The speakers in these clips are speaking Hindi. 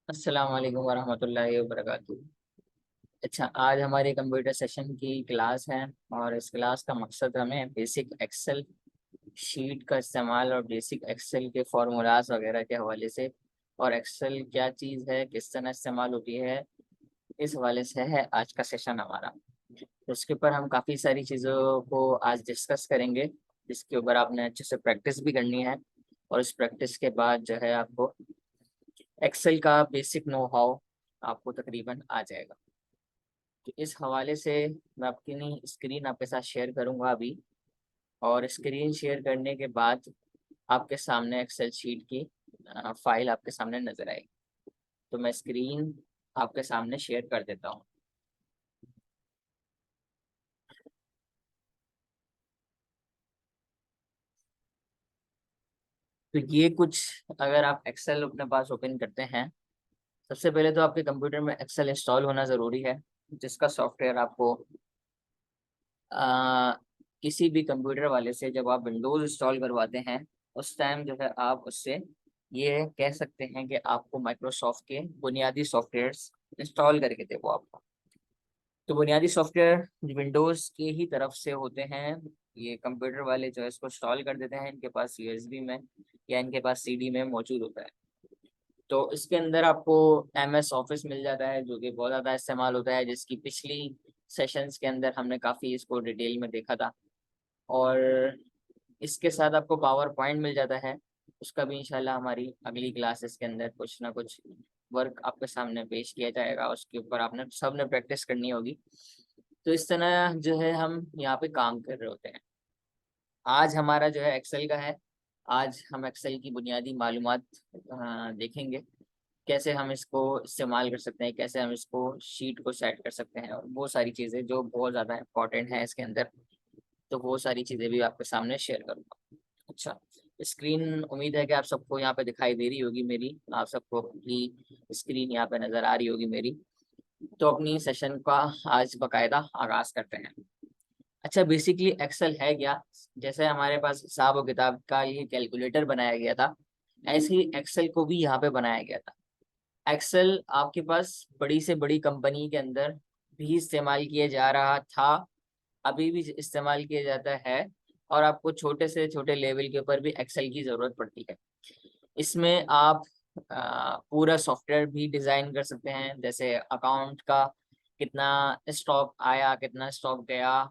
अस्सलाम वालेकुम वरहमतुल्लाहि वबरकातुहू। अच्छा, आज हमारी कंप्यूटर सेशन की क्लास है और इस क्लास का मकसद हमें बेसिक एक्सेल शीट का इस्तेमाल और बेसिक एक्सेल के फार्मूलाज वगैरह के हवाले से, और एक्सेल क्या चीज़ है, किस तरह इस्तेमाल होती है, इस हवाले से है आज का सेशन हमारा। तो उसके ऊपर हम काफ़ी सारी चीज़ों को आज डिस्कस करेंगे, जिसके ऊपर आपने अच्छे से प्रैक्टिस भी करनी है। और इस प्रैक्टिस के बाद जो है आपको एक्सेल का बेसिक नो हाउ आपको तकरीबन आ जाएगा। तो इस हवाले से मैं अपनी स्क्रीन आपके साथ शेयर करूंगा अभी, और स्क्रीन शेयर करने के बाद आपके सामने एक्सेल शीट की फाइल आपके सामने नजर आएगी। तो मैं स्क्रीन आपके सामने शेयर कर देता हूँ। तो ये कुछ, अगर आप एक्सेल अपने पास ओपन करते हैं, सबसे पहले तो आपके कंप्यूटर में एक्सेल इंस्टॉल होना ज़रूरी है, जिसका सॉफ्टवेयर आपको आ, किसी भी कंप्यूटर वाले से जब आप विंडोज़ इंस्टॉल करवाते हैं, उस टाइम जो है आप उससे ये कह सकते हैं कि आपको माइक्रोसॉफ्ट के बुनियादी सॉफ्टवेयर्स इंस्टॉल करके दे वो आपको। तो बुनियादी सॉफ्टवेयर विंडोज़ के ही तरफ से होते हैं। ये कंप्यूटर वाले जो है इसको इंस्टॉल कर देते हैं, इनके पास यूएसबी में या इनके पास सीडी में मौजूद होता है। तो इसके अंदर आपको एमएस ऑफिस मिल जाता है, जो कि बहुत ज़्यादा इस्तेमाल होता है, जिसकी पिछली सेशंस के अंदर हमने काफ़ी इसको डिटेल में देखा था। और इसके साथ आपको पावर पॉइंट मिल जाता है, उसका भी इंशाल्लाह हमारी अगली क्लासेस के अंदर कुछ ना कुछ वर्क आपके सामने पेश किया जाएगा, उसके ऊपर आपने सब ने प्रैक्टिस करनी होगी। तो इस तरह जो है हम यहाँ पे काम कर रहे होते हैं। आज हमारा जो है एक्सेल का है। आज हम एक्सेल की बुनियादी मालूमात देखेंगे, कैसे हम इसको इस्तेमाल कर सकते हैं, कैसे हम इसको शीट को सेट कर सकते हैं, और वो सारी चीज़ें जो बहुत ज़्यादा इंपॉर्टेंट है इसके अंदर। तो वो सारी चीज़ें भी आपके सामने शेयर करूँगा। अच्छा, स्क्रीन उम्मीद है कि आप सबको यहाँ पे दिखाई दे रही होगी मेरी, आप सबको अपनी स्क्रीन यहाँ पे नज़र आ रही होगी मेरी। तो अपनी सेशन का आज बाकायदा आगाज़ करते हैं। अच्छा, बेसिकली एक्सेल है क्या? जैसे हमारे पास हिसाब और किताब का ये कैलकुलेटर बनाया गया था, ऐसे ही एक्सेल को भी यहाँ पे बनाया गया था। एक्सेल आपके पास बड़ी से बड़ी कंपनी के अंदर भी इस्तेमाल किया जा रहा था, अभी भी इस्तेमाल किया जाता है, और आपको छोटे से छोटे लेवल के ऊपर भी एक्सेल की ज़रूरत पड़ती है। इसमें आप पूरा सॉफ्टवेयर भी डिज़ाइन कर सकते हैं, जैसे अकाउंट का कितना स्टॉक आया, कितना स्टॉक गया,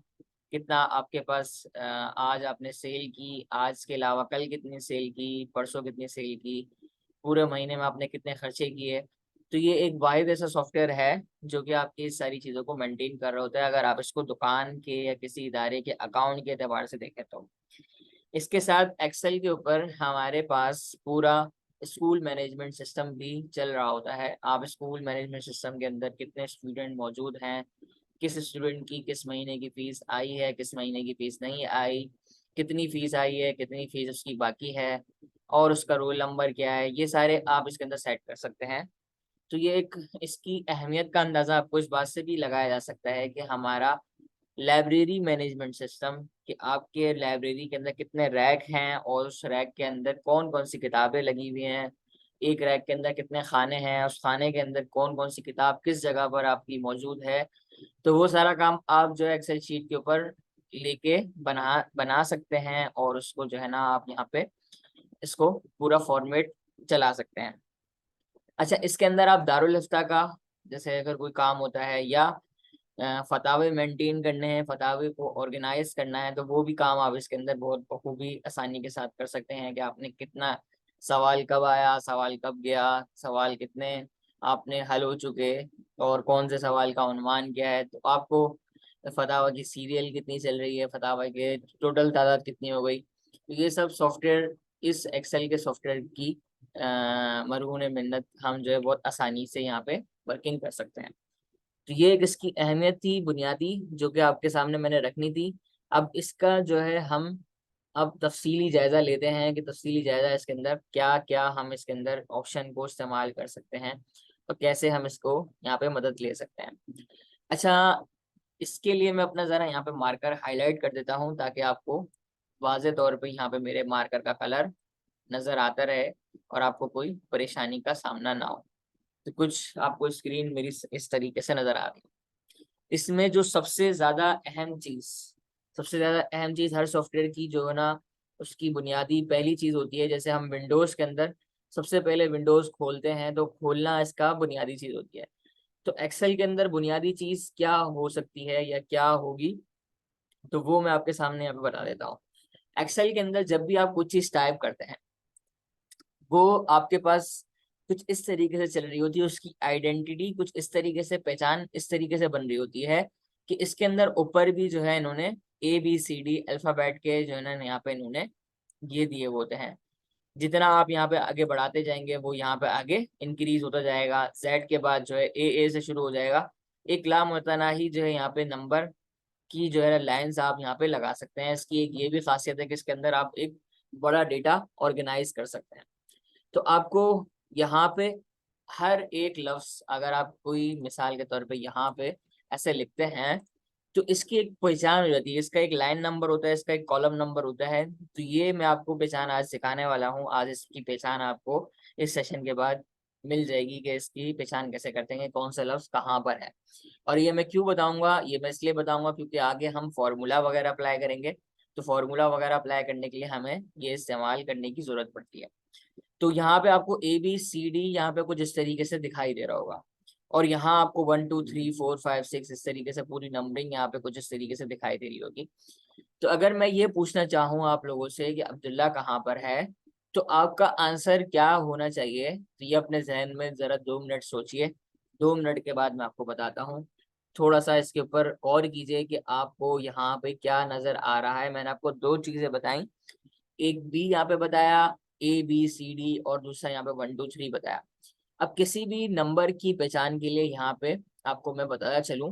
कितना आपके पास आज आपने सेल की, आज के अलावा कल कितनी सेल की, परसों कितनी सेल की, पूरे महीने में आपने कितने खर्चे किए। तो ये एक वाहिद ऐसा सॉफ्टवेयर है जो कि आपकी इस सारी चीज़ों को मेंटेन कर रहा होता है, अगर आप इसको दुकान के या किसी इदारे के अकाउंट के एतबार से देखें तो। इसके साथ एक्सेल के ऊपर हमारे पास पूरा स्कूल मैनेजमेंट सिस्टम भी चल रहा होता है। आप स्कूल मैनेजमेंट सिस्टम के अंदर कितने स्टूडेंट मौजूद हैं, किस स्टूडेंट की किस महीने की फीस आई है, किस महीने की फीस नहीं आई, कितनी फीस आई है, कितनी फीस उसकी बाकी है, और उसका रोल नंबर क्या है, ये सारे आप इसके अंदर सेट कर सकते हैं। तो ये एक, इसकी अहमियत का अंदाज़ा आपको इस बात से भी लगाया जा सकता है कि हमारा लाइब्रेरी मैनेजमेंट सिस्टम, कि आपके लाइब्रेरी के अंदर कितने रैक हैं और उस रैक के अंदर कौन कौन सी किताबें लगी हुई हैं, एक रैक के अंदर कितने खाने हैं, उस खाने के अंदर कौन कौन सी किताब किस जगह पर आपकी मौजूद है। तो वो सारा काम आप जो है एक्सेल शीट के ऊपर लेके बना बना सकते हैं, और उसको जो है ना आप यहाँ पे इसको पूरा फॉर्मेट चला सकते हैं। अच्छा, इसके अंदर आप दारुल इफ्ता का, जैसे अगर कोई काम होता है, या फतावे मेंटेन करने हैं, फतावे को ऑर्गेनाइज करना है, तो वो भी काम आप इसके अंदर बहुत बखूबी आसानी के साथ कर सकते हैं, कि आपने कितना सवाल कब आया, सवाल कब गया, सवाल कितने आपने हल हो चुके, और कौन से सवाल का उन्वान क्या है। तो आपको फतावा की सीरियल कितनी चल रही है, फतावा के टोटल तादाद कितनी हो गई, तो ये सब सॉफ्टवेयर, इस एक्सेल के सॉफ्टवेयर की मरहून मिन्नत हम जो है बहुत आसानी से यहाँ पे वर्किंग कर सकते हैं। तो ये एक इसकी अहमियत थी बुनियादी, जो कि आपके सामने मैंने रखनी थी। अब इसका जो है हम अब तफसीली जायजा लेते हैं, कि तफसीली जायजा इसके अंदर क्या क्या हम इसके अंदर ऑप्शन को इस्तेमाल कर सकते हैं, और कैसे हम इसको यहाँ पे मदद ले सकते हैं। अच्छा, इसके लिए मैं अपना ज़रा यहाँ पे मार्कर हाईलाइट कर देता हूँ, ताकि आपको वाज़े तौर पे यहाँ पे मेरे मार्कर का कलर नज़र आता रहे और आपको कोई परेशानी का सामना ना हो। तो कुछ आपको स्क्रीन मेरी इस तरीके से नजर आ रही है। इसमें जो सबसे ज्यादा अहम चीज हर सॉफ्टवेयर की जो है ना, उसकी बुनियादी पहली चीज होती है। जैसे हम विंडोज के अंदर सबसे पहले विंडोज खोलते हैं तो खोलना इसका बुनियादी चीज होती है। तो एक्सेल के अंदर बुनियादी चीज क्या हो सकती है या क्या होगी, तो वो मैं आपके सामने यहाँ पे बता देता हूँ। एक्सेल के अंदर जब भी आप कुछ चीज टाइप करते हैं, वो आपके पास कुछ इस तरीके से चल रही होती है, उसकी आइडेंटिटी कुछ इस तरीके से, पहचान इस तरीके से बन रही होती है कि इसके अंदर ऊपर भी जो है इन्होंने ABCD अल्फाबेट के जो है ना यहाँ पे इन्होंने ये दिए हुए होते हैं। जितना आप यहाँ पे आगे बढ़ाते जाएंगे वो यहाँ पे आगे इंक्रीज होता जाएगा। जेड के बाद जो है ए से शुरू हो जाएगा। एक लामतनाही ही जो है यहाँ पे नंबर की जो है लाइंस आप यहाँ पे लगा सकते हैं। इसकी एक ये भी खासियत है कि इसके अंदर आप एक बड़ा डेटा ऑर्गेनाइज कर सकते हैं। तो आपको यहाँ पे हर एक लफ्ज, अगर आप कोई मिसाल के तौर पे यहाँ पे ऐसे लिखते हैं, तो इसकी एक पहचान हो जाती है। इसका एक लाइन नंबर होता है, इसका एक कॉलम नंबर होता है। तो ये मैं आपको पहचान आज सिखाने वाला हूँ। आज इसकी पहचान आपको इस सेशन के बाद मिल जाएगी कि इसकी पहचान कैसे करते हैं, कौन सा लफ्ज कहाँ पर है। और ये मैं क्यों बताऊंगा, ये मैं इसलिए बताऊंगा क्योंकि आगे हम फॉर्मूला वगैरह अप्लाई करेंगे। तो फॉर्मूला वगैरह अप्लाई करने के लिए हमें ये इस्तेमाल करने की जरूरत पड़ती है। तो यहाँ पे आपको ABCD यहाँ पे कुछ इस तरीके से दिखाई दे रहा होगा, और यहाँ आपको 1 2 3 4 5 6 इस तरीके से पूरी नंबरिंग यहाँ पे कुछ इस तरीके से दिखाई दे रही होगी। तो अगर मैं ये पूछना चाहूँ आप लोगों से कि अब्दुल्ला कहाँ पर है, तो आपका आंसर क्या होना चाहिए, तो ये अपने जहन में जरा 2 मिनट सोचिए। 2 मिनट के बाद मैं आपको बताता हूँ। थोड़ा सा इसके ऊपर गौर कीजिए कि आपको यहाँ पे क्या नजर आ रहा है। मैंने आपको दो चीजें बताई, एक बी यहाँ पे बताया, ABCD, और दूसरा यहाँ पे 1 2 3 बताया। अब किसी भी नंबर की पहचान के लिए यहाँ पे आपको मैं बताया चलूं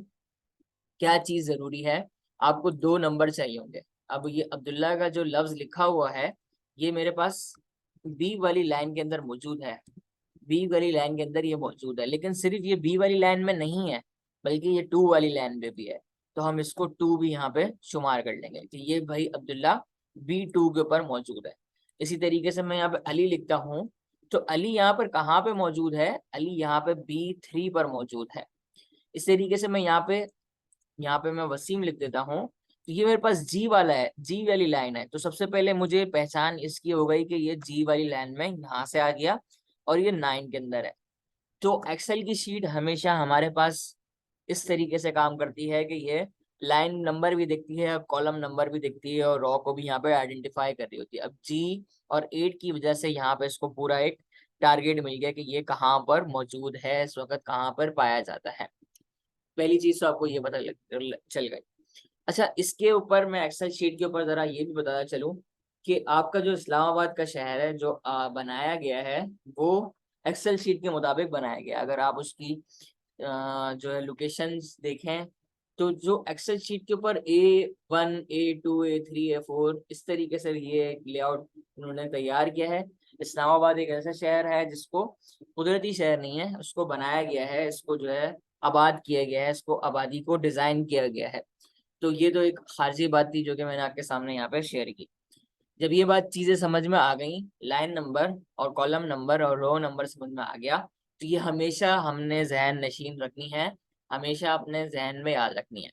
क्या चीज जरूरी है। आपको दो नंबर चाहिए होंगे। अब ये अब्दुल्ला का जो लफ्ज लिखा हुआ है, ये मेरे पास बी वाली लाइन के अंदर मौजूद है। बी वाली लाइन के अंदर ये मौजूद है, लेकिन सिर्फ ये बी वाली लाइन में नहीं है, बल्कि ये 2 वाली लाइन में भी है। तो हम इसको 2 भी यहाँ पे शुमार कर लेंगे कि ये भाई अब्दुल्ला B2 के ऊपर मौजूद है। इसी तरीके से मैं यहाँ पे अली लिखता हूँ, तो अली यहाँ पर कहाँ पे मौजूद है, अली यहाँ पे B3 पर मौजूद है। इस तरीके से मैं यहाँ पे मैं वसीम लिख देता हूँ, तो ये मेरे पास जी वाला है, जी वाली लाइन है। तो सबसे पहले मुझे पहचान इसकी हो गई कि ये जी वाली लाइन में यहाँ से आ गया और ये 9 के अंदर है। तो एक्सेल की शीट हमेशा हमारे पास इस तरीके से काम करती है कि ये लाइन नंबर भी दिखती है, कॉलम नंबर भी दिखती है, और रॉ को भी यहाँ पे आइडेंटिफाई कर रही होती है। अब G और 8 की वजह से यहाँ पे इसको पूरा एक टारगेट मिल गया कि ये कहाँ पर मौजूद है, इस वक्त कहाँ पर पाया जाता है। पहली चीज तो आपको ये पता चल गई। अच्छा, इसके ऊपर मैं एक्सेल शीट के ऊपर जरा ये भी बताना चलूँ कि आपका जो इस्लामाबाद का शहर है जो बनाया गया है, वो एक्सेल शीट के मुताबिक बनाया गया। अगर आप उसकी जो है लोकेशंस देखें, तो जो एक्सेल शीट के ऊपर A1 A2 A3 A4 इस तरीके से ये लेआउट उन्होंने तैयार किया है। इस्लामाबाद एक ऐसा शहर है जिसको कुदरती शहर नहीं है, उसको बनाया गया है, इसको जो है आबाद किया गया है, इसको आबादी को डिजाइन किया गया है। तो ये तो एक खारजी बात थी जो कि मैंने आपके सामने यहाँ पे शेयर की। जब ये बात चीजें समझ में आ गई, लाइन नंबर और कॉलम नंबर और रो नंबर समझ में आ गया, तो ये हमेशा हमने जहन नशीन रखनी है, हमेशा अपने जहन में याद रखनी है।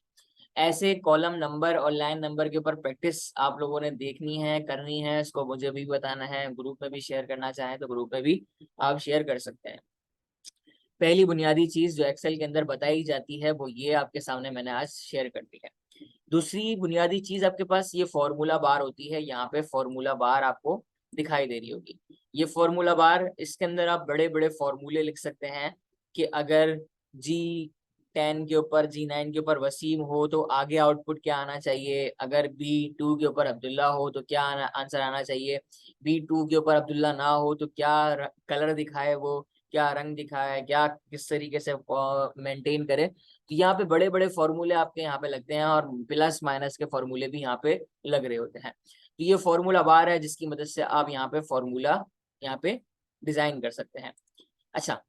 ऐसे कॉलम नंबर और लाइन नंबर के ऊपर प्रैक्टिस आप लोगों ने देखनी है, करनी है। इसको मुझे भी बताना है, ग्रुप में भी शेयर करना चाहें तो ग्रुप में भी आप शेयर कर सकते हैं। पहली बुनियादी चीज जो एक्सेल के अंदर बताई जाती है वो ये आपके सामने मैंने आज शेयर कर दी है। दूसरी बुनियादी चीज आपके पास ये फॉर्मूला बार होती है। यहाँ पे फॉर्मूला बार आपको दिखाई दे रही होगी। ये फॉर्मूला बार, इसके अंदर आप बड़े बड़े फॉर्मूले लिख सकते हैं कि अगर G10 के ऊपर G9 के ऊपर वसीम हो तो आगे आउटपुट क्या आना चाहिए, अगर B2 के ऊपर अब्दुल्ला हो तो क्या आंसर आना चाहिए, B2 के ऊपर अब्दुल्ला ना हो तो क्या कलर दिखाए, वो क्या रंग दिखाए, क्या किस तरीके से मेंटेन करे। तो यहाँ पे बड़े बड़े फॉर्मूले आपके यहाँ पे लगते हैं, और प्लस माइनस के फॉर्मूले भी यहाँ पे लग रहे होते हैं। तो ये फॉर्मूला बार है जिसकी मदद से आप यहाँ पे फॉर्मूला यहाँ पे डिजाइन कर सकते हैं। अच्छा,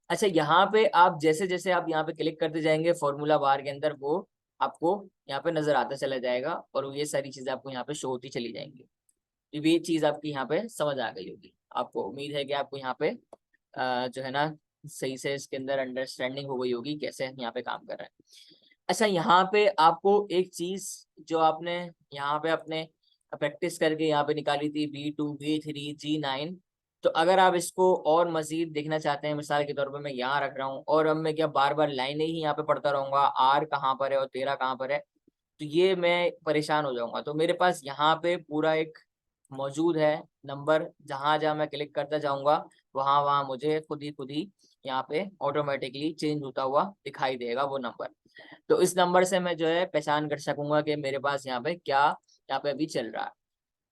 अच्छा, यहाँ पे आप जैसे जैसे आप यहाँ पे क्लिक करते जाएंगे फॉर्मूला बार के अंदर, वो आपको यहाँ पे नजर आता चला जाएगा और ये सारी चीजें आपको यहाँ पे शो होती चली जाएंगी। तो ये चीज आपकी यहाँ पे समझ आ गई होगी। आपको उम्मीद है कि आपको यहाँ पे जो है ना सही से इसके अंदर अंडरस्टैंडिंग हो गई होगी कैसे यहाँ पे काम कर रहा है। अच्छा, यहाँ पे आपको एक चीज जो आपने यहाँ पे अपने प्रैक्टिस करके यहाँ पे निकाली थी B2 B3 G9, तो अगर आप इसको और मजीद देखना चाहते हैं, मिसाल के तौर पर मैं यहाँ रख रहा हूँ और अब मैं क्या बार बार लाइनें ही यहाँ पे पढ़ता रहूंगा, R कहाँ पर है और 13 कहाँ पर है, तो ये मैं परेशान हो जाऊंगा। तो मेरे पास यहाँ पे पूरा एक मौजूद है नंबर, जहां जहां मैं क्लिक करता जाऊंगा वहां वहां मुझे खुद ही यहाँ पे ऑटोमेटिकली चेंज होता हुआ दिखाई देगा वो नंबर। तो इस नंबर से मैं जो है पहचान कर सकूंगा कि मेरे पास यहाँ पे क्या यहाँ पे अभी चल रहा है।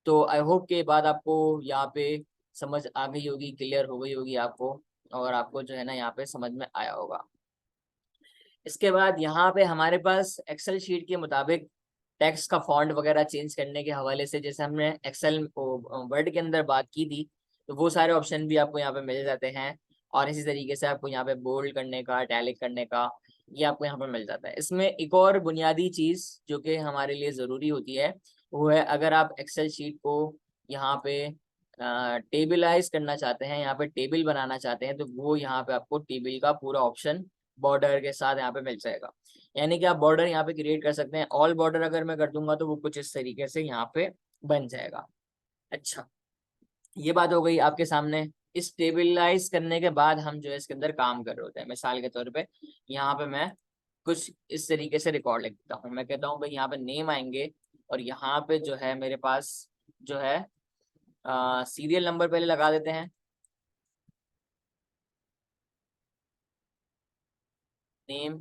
तो आई होप के बाद आपको यहाँ पे समझ आ गई होगी, क्लियर हो गई होगी आपको, और आपको जो है ना यहाँ पे समझ में आया होगा। इसके बाद यहाँ पे हमारे पास एक्सेल शीट के मुताबिक टेक्स्ट का फॉन्ट वगैरह चेंज करने के हवाले से, जैसे हमने एक्सेल वर्ड के अंदर बात की थी, तो वो सारे ऑप्शन भी आपको यहाँ पे मिल जाते हैं। और इसी तरीके से आपको यहाँ पे बोल्ड करने का, इटैलिक करने का, ये आपको यहाँ पे मिल जाता है। इसमें एक और बुनियादी चीज जो कि हमारे लिए जरूरी होती है, वो है अगर आप एक्सेल शीट को यहाँ पे टेबलाइज करना चाहते हैं, यहाँ पे टेबल बनाना चाहते हैं, तो वो यहाँ पे आपको टेबल का पूरा ऑप्शन बॉर्डर के साथ यहाँ पे मिल जाएगा। यानी कि आप बॉर्डर यहाँ पे क्रिएट कर सकते हैं। ऑल बॉर्डर अगर मैं कर दूंगा तो वो कुछ इस तरीके से यहाँ पे बन जाएगा। अच्छा, ये बात हो गई आपके सामने। इस टेबलाइज करने के बाद हम जो है इसके अंदर काम कर रहे होते हैं। मिसाल के तौर पे यहाँ पे मैं कुछ इस तरीके से रिकॉर्ड लिख देता हूँ। मैं कहता हूँ भाई यहाँ पे नेम आएंगे और यहाँ पे जो है मेरे पास जो है सीरियल नंबर पहले लगा देते हैं। नेम,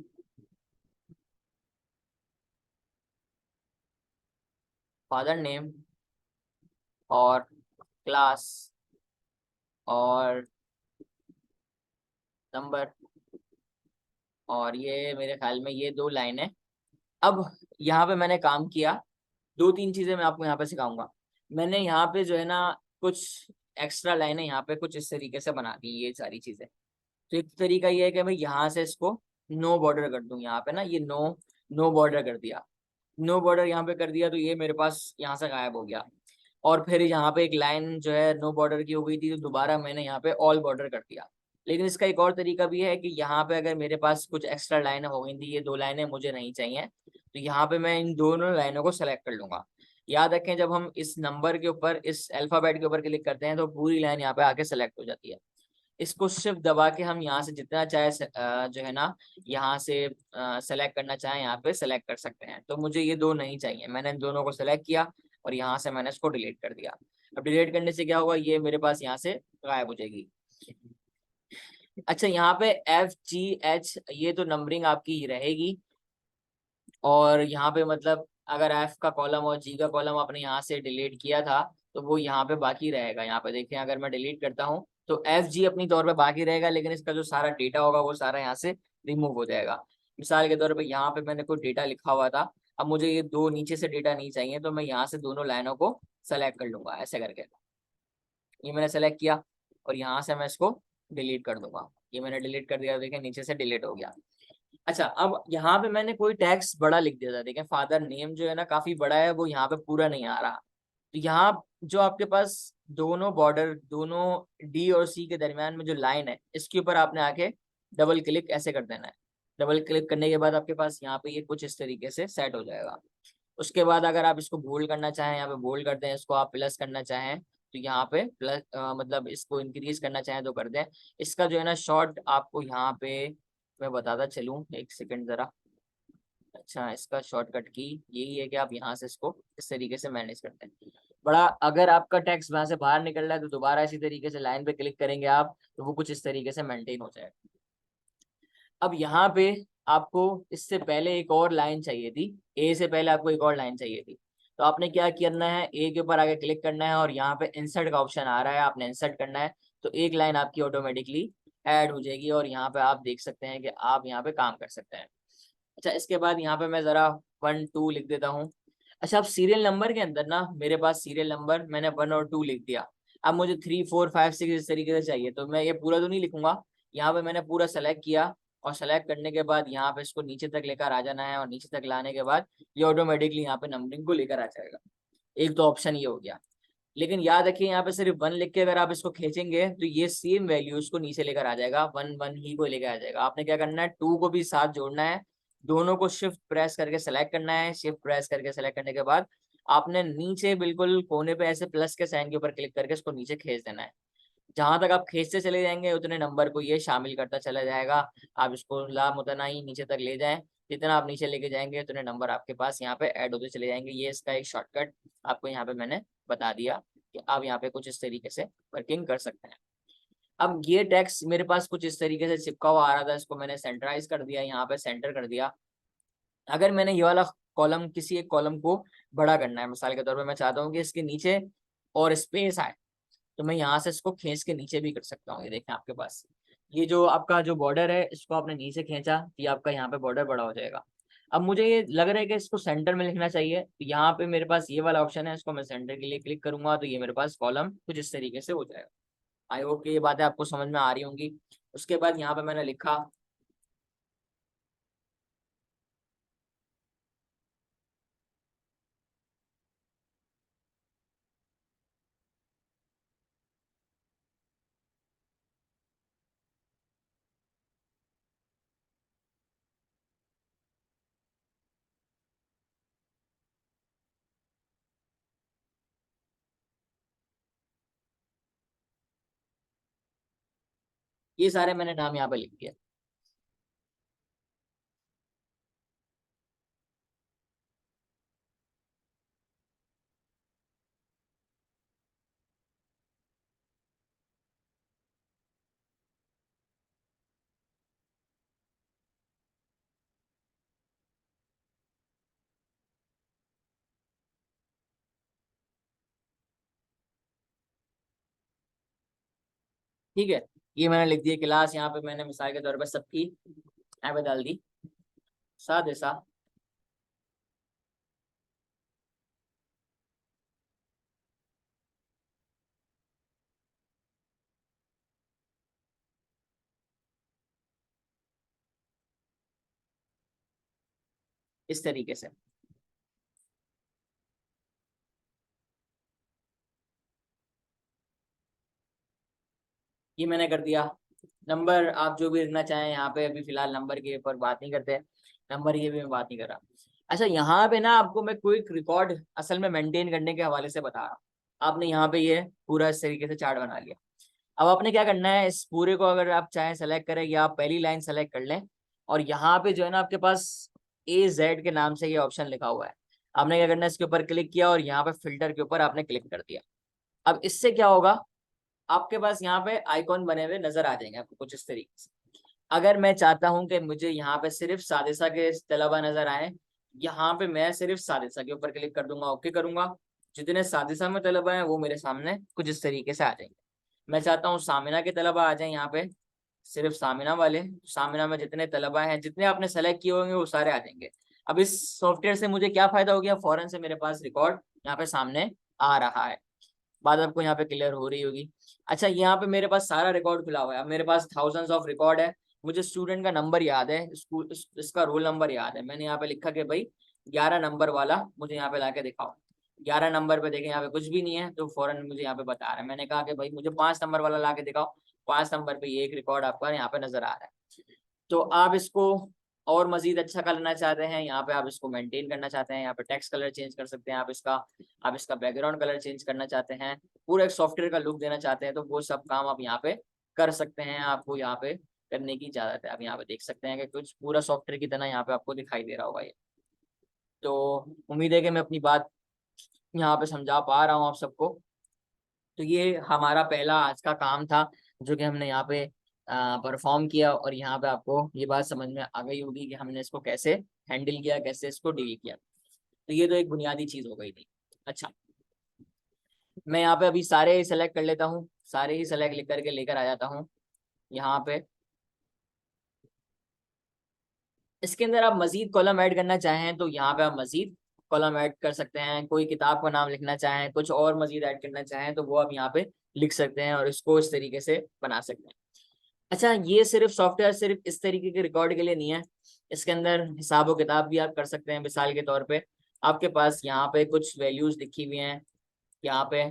फादर नेम, और क्लास, और नंबर, और ये मेरे ख्याल में ये 2 लाइन है। अब यहाँ पे मैंने काम किया, 2-3 चीजें मैं आपको यहाँ पे सिखाऊंगा। मैंने यहाँ पे जो है ना कुछ एक्स्ट्रा लाइनें यहाँ पे कुछ इस तरीके से बना दी, ये सारी चीजें। तो एक तरीका ये है कि मैं यहाँ से इसको नो बॉर्डर कर दूं। यहाँ पे ना ये नो नो बॉर्डर कर दिया, नो बॉर्डर यहाँ पे कर दिया, तो ये मेरे पास यहाँ से गायब हो गया। और फिर यहाँ पे एक लाइन जो है नो बॉर्डर की हो गई थी, तो दोबारा मैंने यहाँ पे ऑल बॉर्डर कर दिया। लेकिन इसका एक और तरीका भी है कि यहाँ पे अगर मेरे पास कुछ एक्स्ट्रा लाइनें हो गई थी, ये 2 लाइनें मुझे नहीं चाहिए, तो यहाँ पे मैं इन दोनों लाइनों को सेलेक्ट कर लूंगा। याद रखें, जब हम इस नंबर के ऊपर, इस अल्फाबेट के ऊपर क्लिक करते हैं तो पूरी लाइन यहाँ पे आके सेलेक्ट हो जाती है। इसको सिर्फ दबा के हम यहाँ से जितना चाहे जो है ना यहाँ से सेलेक्ट करना चाहे यहाँ पे सेलेक्ट कर सकते हैं। तो मुझे ये 2 नहीं चाहिए, मैंने इन दोनों को सेलेक्ट किया और यहाँ से मैंने इसको डिलीट कर दिया। अब डिलीट करने से क्या होगा, ये मेरे पास यहाँ से गायब हो जाएगी। अच्छा, यहाँ पे FGH ये तो नंबरिंग आपकी रहेगी, और यहाँ पे मतलब अगर F का कॉलम और G का कॉलम आपने यहाँ से डिलीट किया था तो वो यहाँ पे बाकी रहेगा। यहाँ पे देखिए, अगर मैं डिलीट करता हूँ तो FG अपनी तौर पे बाकी रहेगा, लेकिन इसका जो सारा डेटा होगा वो सारा यहाँ से रिमूव हो जाएगा। मिसाल के तौर पे यहाँ पे मैंने कोई डेटा लिखा हुआ था, अब मुझे ये 2 नीचे से डेटा नहीं चाहिए, तो मैं यहाँ से दोनों लाइनों को सेलेक्ट कर लूंगा ऐसे करके। ये मैंने सेलेक्ट किया और यहाँ से मैं इसको डिलीट कर दूंगा। ये मैंने डिलीट कर दिया, देखिए नीचे से डिलीट हो गया। अच्छा, अब यहाँ पे मैंने कोई टैक्स बड़ा लिख दिया था, देखें फादर नेम जो है ना काफी बड़ा है, वो यहाँ पे पूरा नहीं आ रहा। तो यहाँ जो आपके पास दोनों बॉर्डर, दोनों D और C के दरमियान में जो लाइन है, इसके ऊपर आपने आके डबल क्लिक ऐसे कर देना है। डबल क्लिक करने के बाद आपके पास यहाँ पे ये कुछ इस तरीके से सेट हो जाएगा। उसके बाद अगर आप इसको बोल्ड करना चाहें, यहाँ पे बोल्ड करते हैं, इसको आप प्लस करना चाहें तो यहाँ पे प्लस मतलब इसको इंक्रीज करना चाहें तो कर दें। इसका जो है ना शॉर्ट आपको यहाँ पे मैं बताता चलूँ, एक सेकंड जरा। अच्छा, इसका शॉर्टकट की यही है कि आप यहाँ से इसको इस तरीके से मैनेज करते हैं। बड़ा अगर आपका टेक्स्ट वहां से बाहर निकल रहा है तो दोबारा इसी तरीके से लाइन पे क्लिक करेंगे आप, तो वो कुछ इस तरीके से मेंटेन हो जाएगा। अब यहाँ पे आपको इससे पहले एक और लाइन चाहिए थी, ए से पहले आपको एक और लाइन चाहिए थी। तो आपने क्या करना है, ए के ऊपर आगे क्लिक करना है और यहाँ पे इंसर्ट का ऑप्शन आ रहा है, आपने इंसर्ट करना है, तो एक लाइन आपकी ऑटोमेटिकली ऐड हो जाएगी और यहाँ पे आप देख सकते हैं कि आप यहाँ पे काम कर सकते हैं। अच्छा, इसके बाद यहाँ पे मैं जरा 1 2 लिख देता हूँ। अच्छा, अब सीरियल नंबर के अंदर ना मेरे पास सीरियल नंबर मैंने 1 और 2 लिख दिया। अब मुझे 3 4 5 6 इस तरीके से चाहिए, तो मैं ये पूरा तो नहीं लिखूंगा। यहाँ पे मैंने पूरा सेलेक्ट किया और सेलेक्ट करने के बाद यहाँ पे इसको नीचे तक लेकर आ जाना है, और नीचे तक लाने के बाद ये ऑटोमेटिकली यहाँ पे नंबरिंग को लेकर आ जाएगा। एक तो ऑप्शन ये हो गया। लेकिन याद रखिए यहाँ पे सिर्फ 1 लिख के अगर आप इसको खींचेंगे तो ये सेम वैल्यू उसको नीचे लेकर आ जाएगा, 1 1 ही को लेकर आ जाएगा। आपने क्या करना है, 2 को भी साथ जोड़ना है, दोनों को शिफ्ट प्रेस करके सेलेक्ट करना है। शिफ्ट प्रेस करके सेलेक्ट करने के बाद आपने नीचे बिल्कुल कोने पे ऐसे प्लस के साइन के ऊपर क्लिक करके इसको नीचे खींच देना है। जहां तक आप खींचते चले जाएंगे उतने नंबर को ये शामिल करता चला जाएगा। आप इसको लामुतनाही नीचे तक ले जाएं, जितना आप नीचे लेके जाएंगे उतने नंबर आपके पास यहाँ पे ऐड होते चले जाएंगे। ये इसका एक शॉर्टकट आपको यहाँ पे मैंने बता दिया कि आप यहाँ पे कुछ इस तरीके से वर्किंग कर सकते हैं। अब ये टेक्स्ट मेरे पास कुछ इस तरीके से चिपका हुआ आ रहा था, इसको मैंने सेंटराइज कर दिया, यहाँ पे सेंटर कर दिया। अगर मैंने ये वाला कॉलम, किसी एक कॉलम को बड़ा करना है, मिसाल के तौर पे मैं चाहता हूँ कि इसके नीचे और स्पेस आए, तो मैं यहाँ से इसको खींच के नीचे भी कर सकता हूँ। ये देखें आपके पास ये जो आपका जो बॉर्डर है, इसको आपने नीचे खींचा, ये आपका यहाँ पे बॉर्डर बड़ा हो जाएगा। अब मुझे ये लग रहा है कि इसको सेंटर में लिखना चाहिए, तो यहाँ पे मेरे पास ये वाला ऑप्शन है, इसको मैं सेंटर के लिए क्लिक करूंगा तो ये मेरे पास कॉलम कुछ इस तरीके से हो जाएगा। आई होप कि ये बातें आपको समझ में आ रही होंगी। उसके बाद यहाँ पे मैंने लिखा ये सारे मैंने नाम यहाँ पे लिख दिया। ठीक है, ये मैंने लिख दिया क्लास, यहाँ पे मैंने मिसाल के तौर पर सबकी यहाँ पे डाल दी सादेसा। इस तरीके से ये मैंने कर दिया। नंबर आप जो भी लिखना चाहें, यहाँ पे अभी फिलहाल नंबर के ऊपर बात नहीं करते, नंबर ये भी मैं बात नहीं कर रहा। अच्छा, यहाँ पे ना आपको मैं क्विक रिकॉर्ड असल में मेंटेन करने के हवाले से बता रहा हूँ। आपने यहाँ पे ये पूरा इस तरीके से चार्ट बना लिया। अब आपने क्या करना है, इस पूरे को अगर आप चाहें सेलेक्ट करें या आप पहली लाइन सेलेक्ट कर लें, और यहाँ पे जो है ना आपके पास AZ के नाम से ये ऑप्शन लिखा हुआ है। आपने क्या करना है, इसके ऊपर क्लिक किया और यहाँ पे फिल्टर के ऊपर आपने क्लिक कर दिया। अब इससे क्या होगा, आपके पास यहाँ पे आइकॉन बने हुए नजर आ जाएंगे आपको कुछ इस तरीके से। अगर मैं चाहता हूँ कि मुझे यहाँ पे सिर्फ सादिसा के तलबा नजर आए, यहाँ पे मैं सिर्फ सादिसा के ऊपर क्लिक कर दूंगा, ओके करूंगा। जितने सादिसा में तलबा हैं वो मेरे सामने कुछ इस तरीके से आ जाएंगे। मैं चाहता हूँ सामिना के तलबा आ जाए, यहाँ पे सिर्फ सामिना वाले, सामिना में जितने तलबा हैं, जितने आपने सेलेक्ट किए होंगे वो सारे आ जाएंगे। अब इस सॉफ्टवेयर से मुझे क्या फायदा हो गया, फौरन से मेरे पास रिकॉर्ड यहाँ पे सामने आ रहा है। बात आपको यहाँ पे क्लियर हो रही होगी। अच्छा, यहाँ पे मेरे पास सारा रिकॉर्ड खुला हुआ है, अब मेरे पास थाउजेंड्स ऑफ रिकॉर्ड है। मुझे स्टूडेंट का नंबर याद है, स्कूल इसका रोल नंबर याद है, मैंने यहाँ पे लिखा कि भाई 11 नंबर वाला मुझे यहाँ पे लाके दिखाओ। 11 नंबर पे देखें यहाँ पे कुछ भी नहीं है, तो फौरन मुझे यहाँ पे बता रहा है। मैंने कहा कि भाई मुझे 5 नंबर वाला ला के दिखाओ, 5 नंबर पे ये एक रिकॉर्ड आपका यहाँ पे नजर आ रहा है। तो आप इसको और मजीद अच्छा करना चाहते हैं, यहाँ पे आप इसको मेंटेन करना चाहते हैं, यहाँ पे टेक्स्ट कलर चेंज कर सकते हैं आप इसका बैकग्राउंड कलर चेंज करना चाहते हैं, पूरा एक सॉफ्टवेयर का लुक देना चाहते हैं, तो वो सब काम आप यहाँ पे कर सकते हैं। आपको यहाँ पे करने की इजाजत है। आप यहाँ पे देख सकते हैं कि कुछ पूरा सॉफ्टवेयर की तरह यहाँ पे आपको दिखाई दे रहा होगा ये। तो उम्मीद है कि मैं अपनी बात यहाँ पे समझा पा रहा हूँ आप सबको। तो ये हमारा पहला आज का काम था जो कि हमने यहाँ पे परफॉर्म किया, और यहाँ पे आपको ये बात समझ में आ गई होगी कि हमने इसको कैसे हैंडल किया, कैसे इसको डील किया। तो ये तो एक बुनियादी चीज हो गई थी। अच्छा, मैं यहाँ पे अभी सारे सेलेक्ट कर लेता हूँ, सारे ही सेलेक्ट लिख करके लेकर आ जाता हूँ यहाँ पे। इसके अंदर आप मजीद कॉलम ऐड करना चाहें तो यहाँ पे आप मजीद कॉलम ऐड कर सकते हैं। कोई किताब का नाम लिखना चाहें, कुछ और मजीद ऐड करना चाहें तो वो आप यहाँ पे लिख सकते हैं और इसको इस तरीके से बना सकते हैं। अच्छा, ये सिर्फ सॉफ्टवेयर सिर्फ इस तरीके के रिकॉर्ड के लिए नहीं है, इसके अंदर हिसाब व किताब भी आप कर सकते हैं। मिसाल के तौर पे आपके पास यहाँ पे कुछ वैल्यूज लिखी हुई हैं, यहाँ पे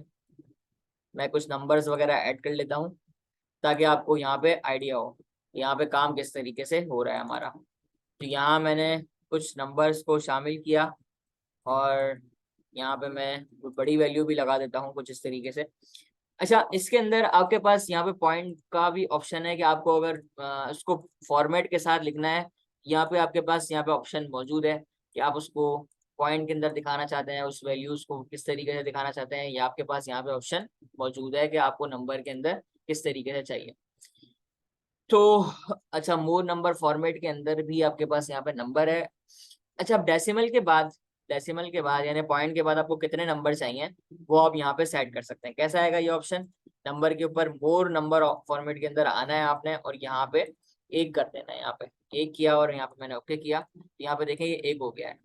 मैं कुछ नंबर्स वगैरह ऐड कर लेता हूँ ताकि आपको यहाँ पे आइडिया हो यहाँ पे काम किस तरीके से हो रहा है हमारा। तो यहाँ मैंने कुछ नंबर्स को शामिल किया और यहाँ पे मैं कोई बड़ी वैल्यू भी लगा देता हूँ कुछ इस तरीके से। अच्छा, इसके अंदर आपके पास यहाँ पे पॉइंट का भी ऑप्शन है कि आपको अगर उसको फॉर्मेट के साथ लिखना है, यहाँ पे आपके पास यहाँ पे ऑप्शन मौजूद है कि आप उसको पॉइंट के अंदर दिखाना चाहते हैं, उस वैल्यूज को किस तरीके से दिखाना चाहते हैं, या आपके पास यहाँ पे ऑप्शन मौजूद है कि आपको नंबर के अंदर किस तरीके से चाहिए। तो अच्छा, मोर नंबर फॉर्मेट के अंदर भी आपके पास यहाँ पे नंबर है। अच्छा, अब डेसिमल के बाद यानी पॉइंट के बाद आपको कितने नंबर चाहिए वो आप यहाँ पे सेट कर सकते हैं। कैसा आएगा ये ऑप्शन? नंबर के ऊपर मोर नंबर फॉर्मेट के अंदर आना है आपने और यहाँ पे एक कर देना है। यहाँ पे एक किया और यहाँ पे मैंने ओके किया, तो यहाँ पे देखें ये एक हो गया है।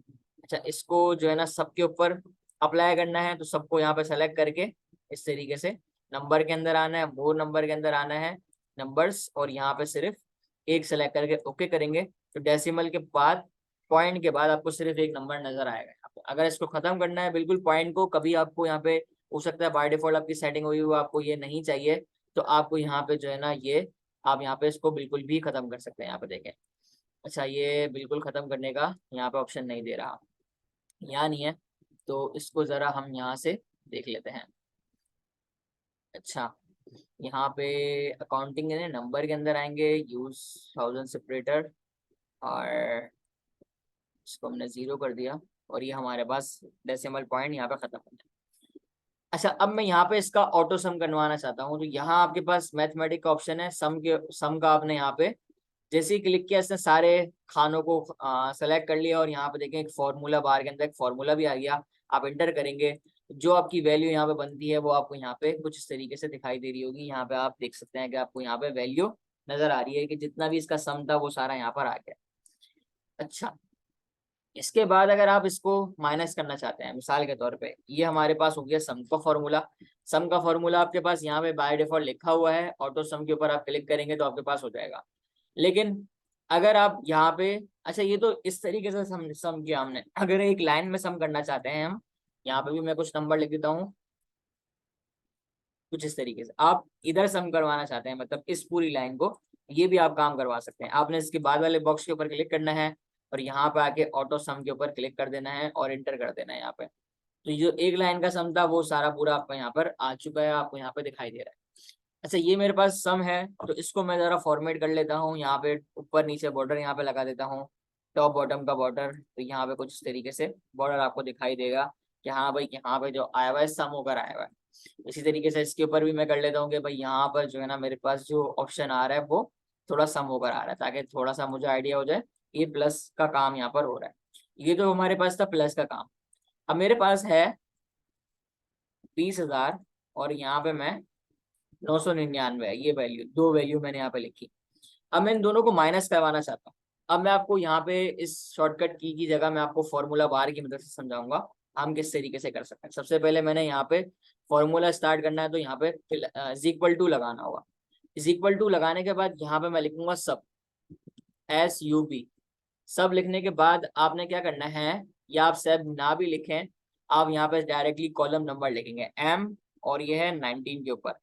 अच्छा, इसको जो है ना सबके ऊपर अप्लाई करना है, तो सबको यहाँ पे सेलेक्ट करके इस तरीके से नंबर के अंदर आना है, मोर नंबर के अंदर आना है, नंबर्स, और यहाँ पे सिर्फ एक सेलेक्ट करके ओके करेंगे। तो डेसिमल के बाद पॉइंट के बाद आपको सिर्फ एक नंबर नजर आएगा यहाँ पे। अगर इसको खत्म करना है बिल्कुल पॉइंट को, कभी आपको यहाँ पे हो सकता है बाय डिफॉल्ट आपकी सेटिंग हुई हुई आपको ये नहीं चाहिए, तो आपको यहाँ पे जो है ना ये आप यहाँ पे इसको बिल्कुल भी खत्म कर सकते हैं। यहाँ पे देखें, अच्छा ये बिल्कुल खत्म करने का यहाँ पे ऑप्शन नहीं दे रहा, यहाँ नहीं है, तो इसको जरा हम यहाँ से देख लेते हैं। अच्छा, यहाँ पे अकाउंटिंग नंबर के अंदर आएंगे, यूज थाउजेंड सेपरेटर, और इसको हमने 0 कर दिया और ये हमारे पास डेसिमल पॉइंट यहाँ पे खत्म हो गया। अच्छा, अब मैं यहाँ पे इसका ऑटो सम करवाना चाहता हूँ, तो यहाँ आपके पास मैथमेटिक का ऑप्शन है, सम का आपने यहाँ पे जैसे ही क्लिक किया इसने सारे खानों को सेलेक्ट कर लिया और यहाँ पे देखें एक फॉर्मूला बार के अंदर एक फॉर्मूला भी आ गया। आप इंटर करेंगे जो आपकी वैल्यू यहाँ पे बनती है वो आपको यहाँ पे कुछ इस तरीके से दिखाई दे रही होगी। यहाँ पे आप देख सकते हैं कि आपको यहाँ पे वैल्यू नजर आ रही है कि जितना भी इसका सम था वो सारा यहाँ पर आ गया। अच्छा, इसके बाद अगर आप इसको माइनस करना चाहते हैं, मिसाल के तौर पे ये हमारे पास हो गया सम का फॉर्मूला। सम का फॉर्मूला आपके पास यहाँ पे बाय डिफॉल्ट लिखा हुआ है, ऑटो सम के ऊपर आप क्लिक करेंगे तो आपके पास हो जाएगा। लेकिन अगर आप यहाँ पे, अच्छा ये तो इस तरीके से सम किया हमने, अगर एक लाइन में सम करना चाहते हैं हम, यहाँ पे भी मैं कुछ नंबर लिख देता हूँ, कुछ इस तरीके से आप इधर सम करवाना चाहते हैं मतलब इस पूरी लाइन को, ये भी आप काम करवा सकते हैं। आपने इसके बाद वाले बॉक्स के ऊपर क्लिक करना है और यहाँ पे आके ऑटो सम के ऊपर क्लिक कर देना है और इंटर कर देना है यहाँ पे। तो जो एक लाइन का सम था वो सारा पूरा आपका यहाँ पर आ चुका है, आपको यहाँ पे दिखाई दे रहा है। अच्छा, ये मेरे पास सम है तो इसको मैं जरा फॉर्मेट कर लेता हूँ, यहाँ पे ऊपर नीचे बॉर्डर यहाँ पे लगा देता हूँ, टॉप बॉटम का बॉर्डर। तो यहाँ पे कुछ इस तरीके से बॉर्डर आपको दिखाई देगा कि हाँ भाई यहाँ पे जो आया हुआ है सम होकर आया हुआ है। इसी तरीके से इसके ऊपर भी मैं कर लेता हूँ कि भाई यहाँ पर जो है ना मेरे पास जो ऑप्शन आ रहा है वो थोड़ा सम होकर आ रहा है, ताकि थोड़ा सा मुझे आइडिया हो जाए ये प्लस का काम यहाँ पर हो रहा है। ये तो हमारे पास था प्लस का काम। अब मेरे पास है 20,000 और यहाँ पे मैं 999 है, ये वैल्यू दो वैल्यू मैंने यहाँ पे लिखी। अब मैं इन दोनों को माइनस करवाना चाहता हूँ। अब मैं आपको यहाँ पे इस शॉर्टकट की जगह मैं आपको फॉर्मूला बार की मदद से समझाऊंगा हम किस तरीके से कर सकते हैं। सबसे पहले मैंने यहाँ पे फॉर्मूला स्टार्ट करना है, तो यहाँ पे इज इक्वल टू लगाना होगा। इज इक्वल टू लगाने के बाद यहाँ पे मैं लिखूंगा सब, SUB। सब लिखने के बाद आपने क्या करना है, या आप सब ना भी लिखें, आप यहाँ पे डायरेक्टली कॉलम नंबर लिखेंगे M, और ये है 19 के ऊपर।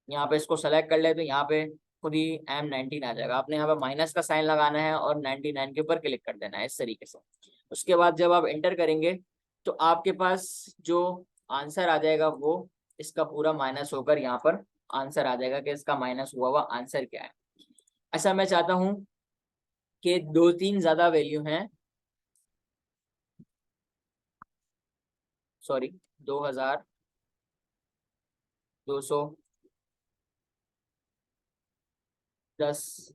यहाँ पे इसको सेलेक्ट कर ले तो यहाँ पे खुद ही M19 आ जाएगा। आपने यहाँ पे माइनस का साइन लगाना है और 99 के ऊपर क्लिक कर देना है इस तरीके से। उसके बाद जब आप एंटर करेंगे तो आपके पास जो आंसर आ जाएगा वो इसका पूरा माइनस होकर यहाँ पर आंसर आ जाएगा कि इसका माइनस हुआ हुआ आंसर क्या है। ऐसा मैं चाहता हूँ कि दो तीन ज्यादा वैल्यू हैं, सॉरी 2,210,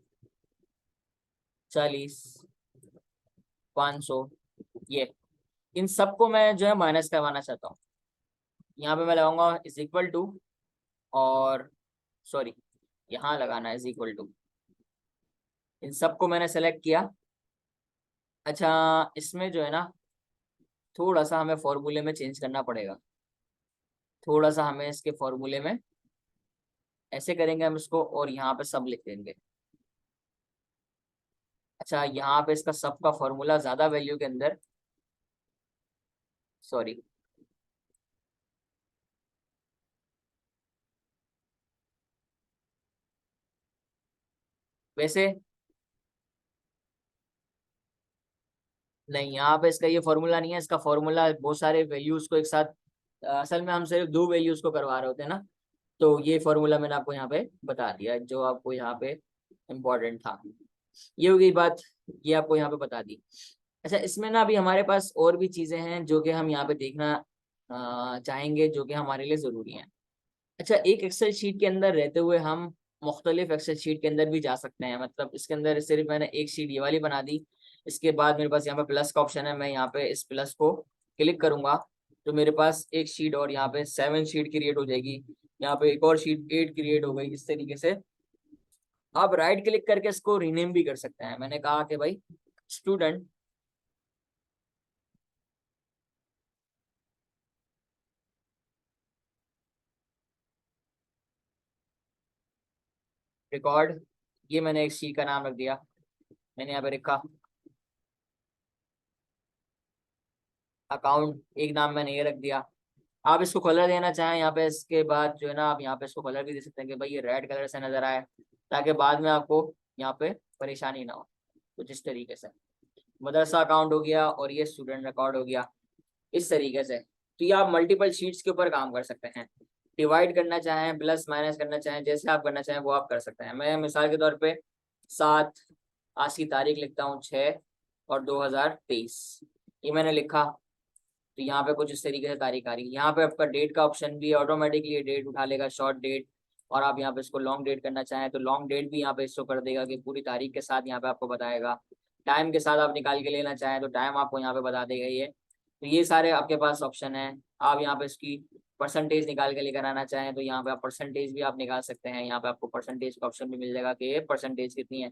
40, 500, ये इन सबको मैं जो है माइनस करवाना चाहता हूँ। यहाँ पे मैं लगाऊंगा इज इक्वल टू, और सॉरी यहाँ लगाना है इज इक्वल टू। इन सबको मैंने सेलेक्ट किया। अच्छा, इसमें जो है ना थोड़ा सा हमें फॉर्मूले में चेंज करना पड़ेगा, थोड़ा सा हमें इसके फॉर्मूले में ऐसे करेंगे हम इसको और यहाँ पे सब लिख देंगे। अच्छा, यहाँ पे इसका सब का फॉर्मूला ज्यादा वैल्यू के अंदर, सॉरी वैसे नहीं, यहाँ पे इसका ये फॉर्मूला नहीं है, इसका फॉर्मूला बहुत सारे वैल्यूज को एक साथ, असल में हम सिर्फ दो वैल्यूज को करवा रहे होते हैं ना, तो ये फॉर्मूला मैंने आपको यहाँ पे बता दिया जो आपको यहाँ पे इम्पोर्टेंट था। ये हो गई बात, ये आपको यहाँ पे बता दी। अच्छा, इसमें ना अभी हमारे पास और भी चीजें हैं जो कि हम यहाँ पे देखना चाहेंगे, जो कि हमारे लिए जरूरी हैं। अच्छा, एक एक्सेल शीट के अंदर रहते हुए हम मुख्तलिफ एक्सेल शीट के अंदर भी जा सकते हैं। मतलब इसके अंदर सिर्फ मैंने एक शीट ये वाली बना दी, इसके बाद मेरे पास यहाँ पे प्लस का ऑप्शन है, मैं यहाँ पे इस प्लस को क्लिक करूंगा तो मेरे पास एक शीट और यहाँ पे 7 शीट क्रिएट हो जाएगी, यहाँ पे एक और शीट 8 क्रिएट हो गई। इस तरीके से आप राइट क्लिक करके इसको रीनेम भी कर सकते हैं। मैंने कहा कि भाई स्टूडेंट रिकॉर्ड, ये मैंने एक शीट का नाम रख दिया, मैंने यहाँ पे रखा अकाउंट, एक नाम मैंने ये रख दिया। आप इसको कलर देना चाहें यहाँ पे, इसके बाद जो है ना आप यहाँ पे इसको कलर भी दे सकते हैं कि भाई ये रेड कलर से नजर आए, ताकि बाद में आपको यहाँ पे परेशानी ना हो। कुछ इस तरीके से मदरसा अकाउंट हो गया और ये स्टूडेंट रिकॉर्ड हो गया, इस तरीके से। तो ये आप मल्टीपल शीट्स के ऊपर काम कर सकते हैं, डिवाइड करना चाहें, प्लस माइनस करना चाहें, जैसे आप करना चाहें वो आप कर सकते हैं। मैं मिसाल के तौर पे 7, आज की तारीख लिखता हूँ 6 और 2023, ये मैंने लिखा। तो यहाँ पे कुछ इस तरीके से तारीख आ रही है। यहाँ पे आपका डेट का ऑप्शन भी ऑटोमेटिकली ये डेट उठा लेगा, शॉर्ट डेट। और आप यहाँ पे इसको लॉन्ग डेट करना चाहें तो लॉन्ग डेट भी यहाँ पे इसको कर देगा कि पूरी तारीख के साथ यहाँ पे आपको बताएगा। टाइम के साथ आप निकाल के लेना चाहें तो टाइम आपको यहाँ पे बता देगा ये। तो ये सारे आपके पास ऑप्शन है। आप यहाँ पे इसकी परसेंटेज निकाल के लेकर आना चाहें तो यहाँ पे आप परसेंटेज भी आप निकाल सकते हैं। यहाँ पे आपको परसेंटेज का ऑप्शन भी मिल जाएगा कि ये परसेंटेज कितनी है।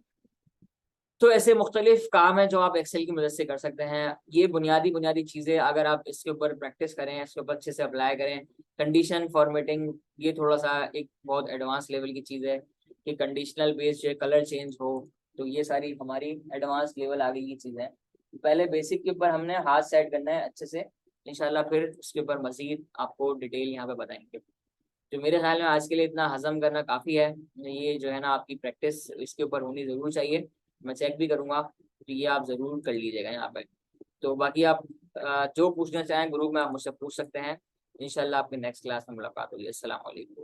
तो ऐसे मुख्तलिफ काम है जो आप एक्सेल की मदद से कर सकते हैं। ये बुनियादी बुनियादी चीज़ें अगर आप इसके ऊपर प्रैक्टिस करें, इसके ऊपर अच्छे से अप्लाई करें। कंडीशन फॉर्मेटिंग, ये थोड़ा सा एक बहुत एडवांस लेवल की चीज़ है कि कंडीशनल बेस जो कलर चेंज हो, तो ये सारी हमारी एडवांस लेवल आ गई की चीज़ है। पहले बेसिक के ऊपर हमने हाथ सेट करना है अच्छे से, इंशाल्लाह फिर उसके ऊपर मजीद आपको डिटेल यहाँ पे बताएंगे। तो मेरे ख्याल में आज के लिए इतना हजम करना काफ़ी है। ये जो है ना आपकी प्रैक्टिस इसके ऊपर होनी ज़रूर चाहिए, मैं चेक भी करूंगा, तो ये आप ज़रूर कर लीजिएगा यहाँ पे। तो बाकी आप जो पूछना चाहें ग्रुप में आप मुझसे पूछ सकते हैं। इंशाल्लाह आपकी नेक्स्ट क्लास में मुलाकात होगी। अस्सलाम वालेकुम।